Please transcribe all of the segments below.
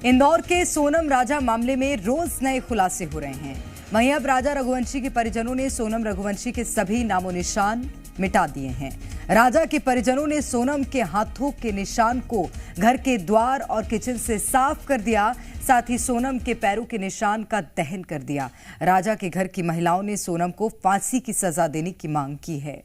इंदौर के सोनम राजा मामले में रोज नए खुलासे हो रहे हैं। वहीं अब राजा रघुवंशी के परिजनों ने सोनम रघुवंशी के सभी नामो निशान मिटा दिए हैं। राजा के परिजनों ने सोनम के हाथों के निशान को घर के द्वार और किचन से साफ कर दिया। साथ ही सोनम के पैरों के निशान का दहन कर दिया। राजा के घर की महिलाओं ने सोनम को फांसी की सजा देने की मांग की है।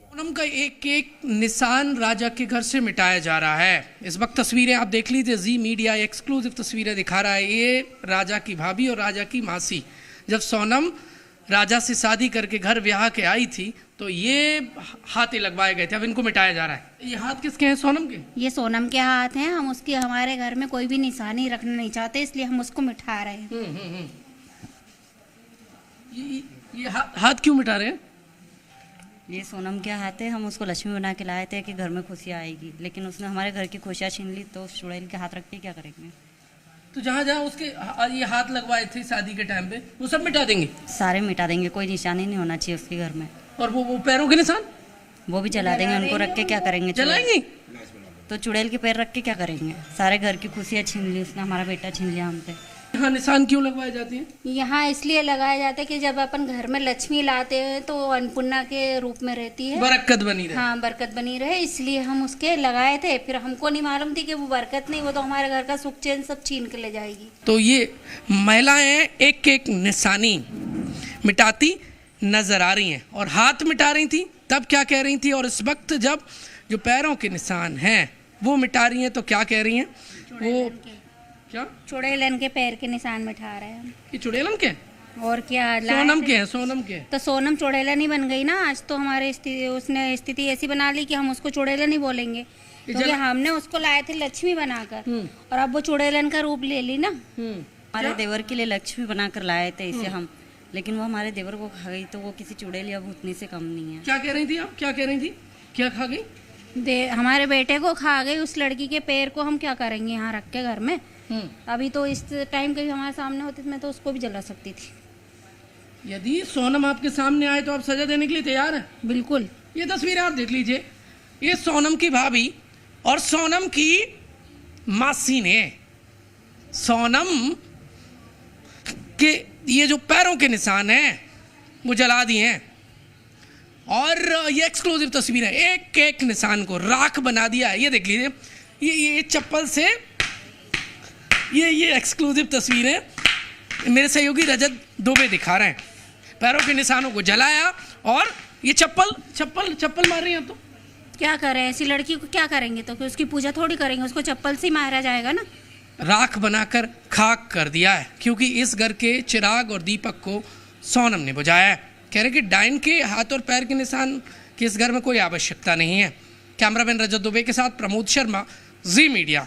सोनम का एक एक निशान राजा के घर से मिटाया जा रहा है। इस वक्त तस्वीरें आप देख लीजिए, जी मीडिया एक्सक्लूसिव तस्वीरें दिखा रहा है। ये राजा की भाभी और राजा की मासी, जब सोनम राजा से शादी करके घर ब्याह के आई थी तो ये हाथ लगवाए गए थे। अब इनको मिटाया जा रहा है। ये हाथ किसके हैं? सोनम के। ये सोनम के हाथ हैं। हम उसकी हमारे घर में कोई भी निशानी रखना नहीं चाहते, इसलिए हम उसको मिटा रहे हैं। ये हाथ क्यों मिटा रहे हैं? ये सोनम के हाथ है। हम उसको लक्ष्मी बना के लाए थे कि घर में खुशियाँ आएगी, लेकिन उसने हमारे घर की खुशियाँ छीन ली। तो उस चुड़ैल के हाथ रख के क्या करेंगे? तो जहाँ जहाँ उसके ये हाथ लगवाए थे शादी के टाइम पे, वो सब मिटा देंगे? सारे मिटा देंगे, कोई निशानी नहीं होना चाहिए उसके घर में। और वो पैरों के निशान वो भी जला देंगे। उनको रख के क्या करेंगे? जलाएंगे। तो चुड़ैल के पैर रख के क्या करेंगे? सारे घर की खुशियाँ छीन ली उसने, हमारा बेटा छीन लिया हमसे। यहाँ निशान क्यों लगवाए जाते हैं? यहाँ इसलिए लगाए जाते हैं कि जब अपन घर में लक्ष्मी लाते हैं तो अन्नपूर्णा के रूप में रहती है, बरकत बनी रहे। हाँ, बरकत बनी रहे, इसलिए हम उसके लगाए थे। फिर हमको नहीं मालूम थी कि वो बरकत नहीं, वो तो हमारे घर का सुख चैन सब छीन के ले जाएगी। तो ये महिलाएं एक एक निशानी मिटाती नजर आ रही हैं और हाथ मिटा रही थी तब क्या कह रही थी, और इस वक्त जब जो पैरों के निशान हैं वो मिटा रही हैं तो क्या कह रही हैं? वो क्या चुड़ैलन के पैर के निशान मिटा रहे हैं। ये चुड़ैलन के? और क्या सोनम के हैं? सोनम के तो सोनम चुड़ैलन ही बन गई ना। आज तो हमारे उसने स्थिति ऐसी बना ली कि हम उसको चुड़ैलन ही बोलेंगे, क्योंकि हमने उसको लाए थे लक्ष्मी बनाकर, और अब वो चुड़ैलन का रूप ले ली ना। हमारे देवर के लिए लक्ष्मी बनाकर लाए थे इसे हम, लेकिन वो हमारे देवर को खा गई। तो वो किसी चुड़ैल या भूतनी से कम नहीं है। क्या कह रही थी आप? क्या कह रही थी? क्या खा गई? हमारे बेटे को खा गई। उस लड़की के पैर को हम क्या करेंगे यहाँ रख के घर में? अभी तो इस टाइम कभी हमारे सामने होती मैं तो उसको भी जला सकती थी। यदि सोनम आपके सामने आए तो आप सजा देने के लिए तैयार हैं? बिल्कुल। ये तस्वीरें आप देख लीजिए। ये सोनम की भाभी और सोनम की मासी ने सोनम के ये जो पैरों के निशान हैं वो जला दिए हैं। और ये एक्सक्लूसिव तस्वीर है। एक एक निशान को राख बना दिया है। ये देख लीजिए, ये चप्पल से ये एक्सक्लूसिव तस्वीर है। मेरे सहयोगी रजत दुबे दिखा रहे हैं। पैरों के निशानों को जलाया और ये चप्पल मार रही हैं। तो क्या करें? ऐसी लड़की को क्या करेंगे? तो कि उसकी पूजा थोड़ी करेंगे, उसको चप्पल से मारा जाएगा ना। राख बनाकर खाक कर दिया है, क्योंकि इस घर के चिराग और दीपक को सोनम ने बुझाया है। कह रहे कि डायन के हाथ और पैर के निशान की इस घर में कोई आवश्यकता नहीं है। कैमरामैन रजत दुबे के साथ प्रमोद शर्मा, जी मीडिया।